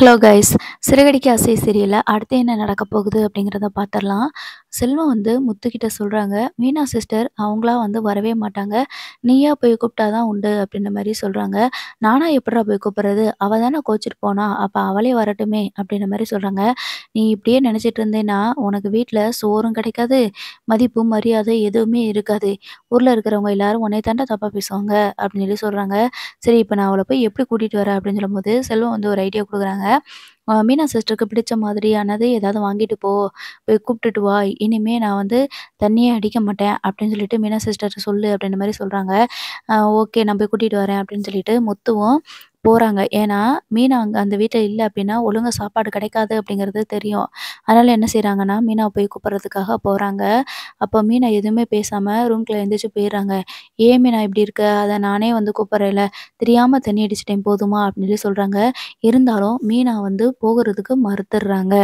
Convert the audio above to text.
Hello guys. Siragadikka ஆசை சீரியல்ல அடுத்து என்ன நடக்க போகுது அப்படிங்கிறத பார்த்துரலாம். செல்வம் வந்து முத்துக்கிட்ட சொல்றாங்க, "மீனா சிஸ்டர் அவங்களா வந்து வரவே மாட்டாங்க. நீயா போய் கூப்பிட்டா தான் உண்டு." அப்படின்ற மாரி சொல்றாங்க. "நானா எப்புட்றா போய் கூப்பிடுறது? அவ தானே கோச்சிட்டு போனா. அப்ப அவளே வரட்டுமே." அப்படின்ற மாரி சொல்றாங்க. "நீ இப்படியே நினைச்சிட்டு இருந்தேன்னா, உனக்கு வீட்ல சோறும் கிடைக்காது, மதிப்பு, மரியாதை எதுவுமே இருக்காது. ஊர்ல இருக்கிறவங்க எல்லாரும் உன்னைய தான்டா தப்பா பேசுவாங்க." அப்படின்னு சொல்லி சொல்றாங்க. சரி இப்ப நான் அவள போய் எப்படி கூட்டிட்டு வரேன் அப்படின்னு சொல்லும்போது, செல்வம் வந்து ஒரு ஐடியா குடுக்குறாங்க. மீனா சிஸ்டருக்கு பிடிச்ச மாதிரியானது ஏதாவது வாங்கிட்டு போ. போய் கூப்பிட்டுட்டு வா. இனிமே நான் வந்து தண்ணியே அடிக்க மாட்டேன் அப்படின்னு சொல்லிட்டு மீனா சிஸ்டர்ட்ட சொல்லு அப்படின்ற மாரி சொல்றாங்க. ஓகே நான் போய் கூட்டிட்டு வரேன் அப்படின்னு சொல்லிட்டு முத்துவும் போறாங்க. ஏன்னா, மீனா அங்க அந்த வீட்ல இல்ல அப்படின்னா, ஒழுங்கா சாப்பாடு கிடைக்காது அப்படிங்கிறது தெரியும். அதனால என்ன செய்றாங்கன்னா, மீனாவ போய் கூப்பிடுறதுக்காக போறாங்க. அப்போ மீனா எதுவுமே பேசாம ரூம்குள்ள எந்திரிச்சு போயிர்றாங்க. "ஏன் மீனா இப்படி இருக்க? அத நானே வந்து கூப்பிடுறேன்ல. தெரியாம தண்ணி அடிச்சுட்டேன் போதுமா?" அப்படின்னு சொல்லி சொல்றாங்க. இருந்தாலும் மீனா வந்து போகுறதுக்கு மறுத்துடுறாங்க.